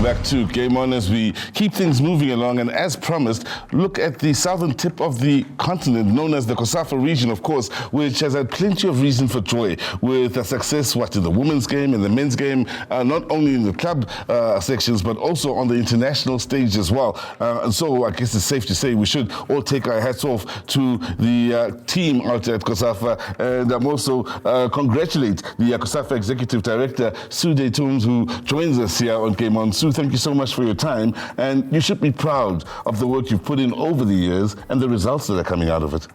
back to Game On as we keep things moving along, and as promised, look at the southern tip of the continent known as the COSAFA region, of course, which has had plenty of reason for joy with a success in the women's game and the men's game, not only in the club sections but also on the international stage as well. And so I guess it's safe to say we should all take our hats off to the team out at COSAFA, and also congratulate the COSAFA Executive Director, Destombes, who joins us here on Game On. Sue, thank you so much for your time, and you should be proud of the work you've put in over the years and the results that are coming out of it.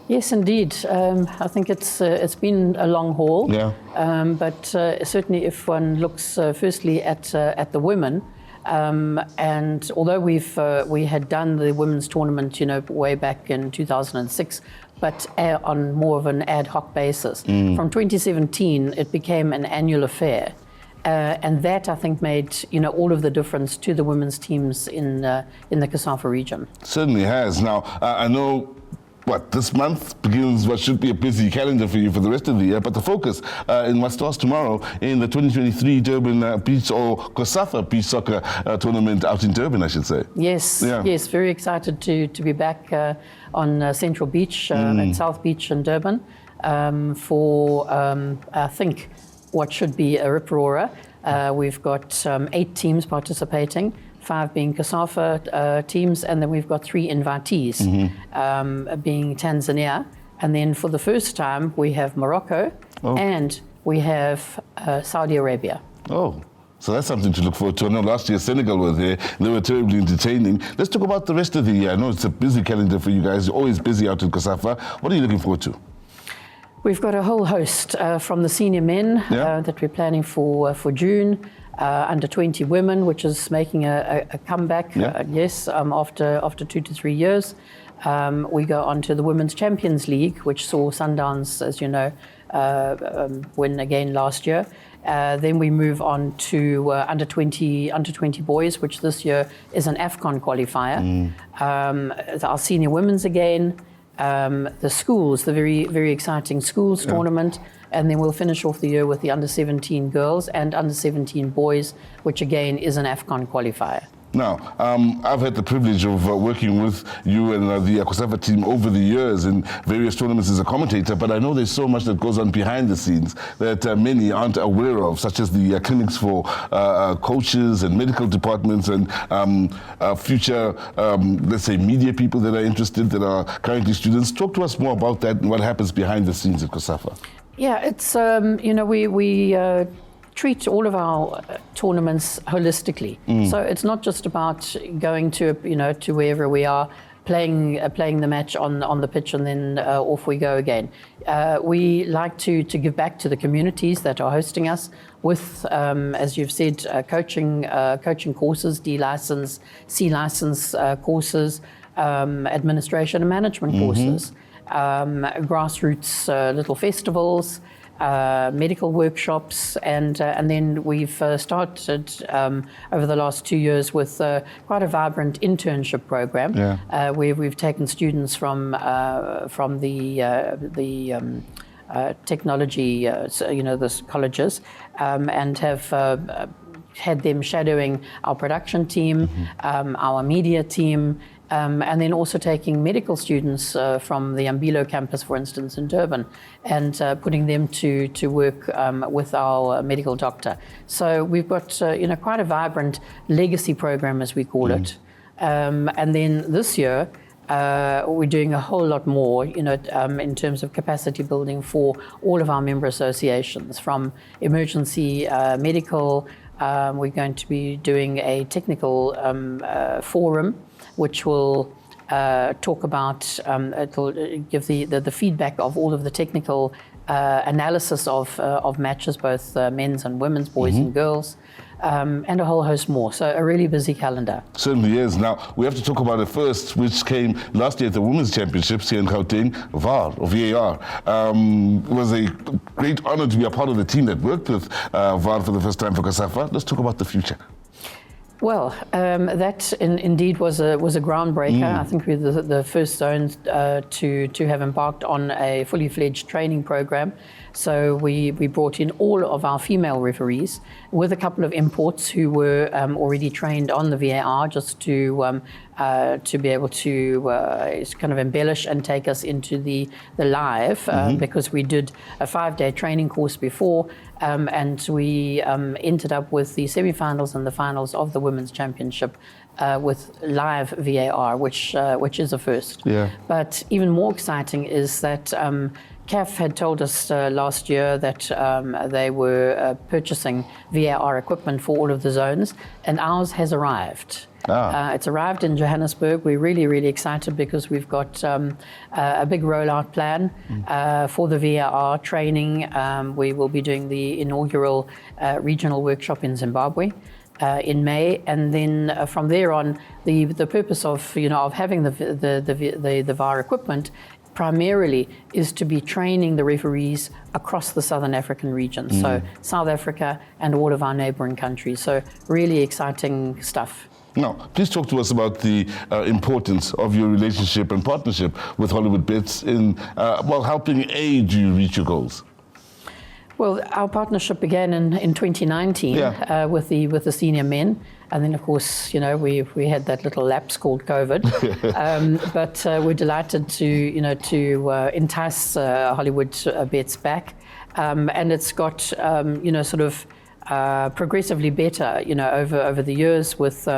Yes, indeed. I think it's been a long haul. Yeah. But certainly, if one looks firstly at the women, and although we had done the women's tournament, way back in 2006, but on more of an ad hoc basis. From 2017, it became an annual affair. And that, I think, made all of the difference to the women's teams in the COSAFA region. Certainly has. Now, I know this month begins what should be a busy calendar for you for the rest of the year, but the focus in what starts tomorrow in the 2023 Durban Beach or COSAFA Beach Soccer Tournament out in Durban, I should say. Yes, yeah. Yes, very excited to be back on Central Beach at South Beach in Durban for, I think, what should be a rip-roarer. We've got 8 teams participating, 5 being COSAFA teams, and then we've got 3 invitees, being Tanzania. And then for the first time, we have Morocco and we have Saudi Arabia. Oh. So that's something to look forward to. I know last year Senegal were there. They were terribly entertaining. Let's talk about the rest of the year. I know it's a busy calendar for you guys. You're always busy out in COSAFA. What are you looking forward to? We've got a whole host from the senior men that we're planning for June. Under 20 women, which is making a comeback, after 2 to 3 years. We go on to the Women's Champions League, which saw Sundowns, as you know, win again last year. Then we move on to under 20 boys, which this year is an AFCON qualifier. Our senior women's again. The schools, the very, very exciting schools tournament, and then we'll finish off the year with the under-17 girls and under-17 boys, which again is an AFCON qualifier. Now, I've had the privilege of working with you and the COSAFA team over the years in various tournaments as a commentator, but I know there's so much that goes on behind the scenes that many aren't aware of, such as the clinics for coaches and medical departments and future, let's say, media people that are interested, that are currently students. Talk to us more about that and what happens behind the scenes at COSAFA. Yeah, it's, we treat all of our tournaments holistically. So it's not just about going to to wherever we are, playing the match on the pitch, and then off we go again. We like to give back to the communities that are hosting us with, as you've said, coaching courses, D license, C license courses, administration and management courses, grassroots little festivals. Medical workshops, and then we've started over the last 2 years with quite a vibrant internship program, where we've taken students from the technology, the colleges, and have had them shadowing our production team, our media team. And then also taking medical students from the Ambilo campus, for instance, in Durban, and putting them to work with our medical doctor. So we've got quite a vibrant legacy program, as we call it. And then this year we're doing a whole lot more, in terms of capacity building for all of our member associations, from emergency medical. We're going to be doing a technical forum, which will talk about, it'll give the feedback of all of the technical analysis of matches, both men's and women's, boys and girls, and a whole host more. So a really busy calendar. Certainly is. Now, we have to talk about it first, which came last year at the Women's Championships here in Gauteng, VAR. It was a great honor to be a part of the team that worked with VAR for the first time for COSAFA. Let's talk about the future. Well, that indeed was a groundbreaker. I think we're the first zone to have embarked on a fully fledged training program. So we brought in all of our female referees with a couple of imports who were already trained on the VAR, just to be able to kind of embellish and take us into the live, because we did a 5-day training course before, and we ended up with the semi-finals and the finals of the Women's Championship with live VAR, which is a first. Yeah. But even more exciting is that CAF had told us last year that they were purchasing VAR equipment for all of the zones, and ours has arrived. It's arrived in Johannesburg. We're really, really excited because we've got a big rollout plan for the VAR training. We will be doing the inaugural regional workshop in Zimbabwe in May, and then from there on, the purpose of having the VAR equipment primarily is to be training the referees across the Southern African region, so South Africa and all of our neighboring countries. So really exciting stuff. Now, please talk to us about the importance of your relationship and partnership with Hollywood Bets in helping aid you reach your goals. Well, our partnership began in 2019 with the senior men, and then of course we had that little lapse called COVID. But we're delighted to entice Hollywood Bets back, and it's got sort of progressively better over the years, with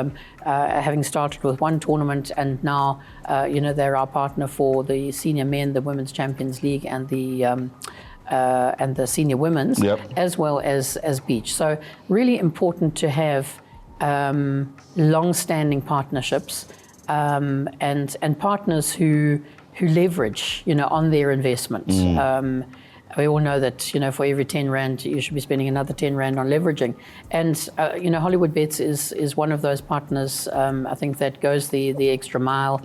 having started with one tournament, and now they're our partner for the senior men, the Women's Champions League, and the senior women's, as well as beach. So really important to have long-standing partnerships and partners who leverage on their investment. We all know that for every 10 rand you should be spending another 10 rand on leveraging, and Hollywood Bets is one of those partners. I think that goes the extra mile.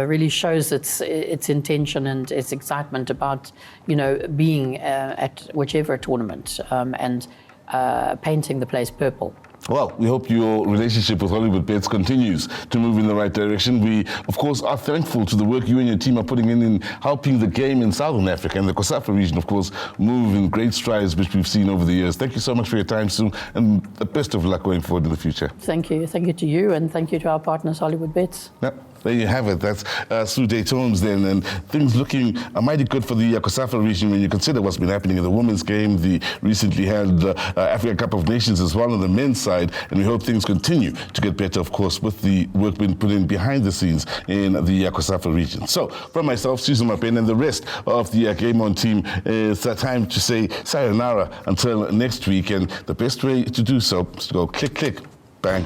Really shows its intention and its excitement about being at whichever tournament and painting the place purple. Well, we hope your relationship with Hollywood Bets continues to move in the right direction. We, of course, are thankful to the work you and your team are putting in helping the game in Southern Africa and the COSAFA region, of course, move in great strides, which we've seen over the years. Thank you so much for your time, Sue, and the best of luck going forward in the future. Thank you. Thank you to you, and thank you to our partners, Hollywood Bets. Yep. There you have it. That's Sue Destombes then, and things looking mighty good for the COSAFA region when you consider what's been happening in the women's game, the recently held Africa Cup of Nations as well on the men's side, and we hope things continue to get better, of course, with the work being put in behind the scenes in the COSAFA region. So, from myself, Sizwe Mabena, and the rest of the Game On team, it's time to say sayonara until next week, and the best way to do so is to go click, click, bang.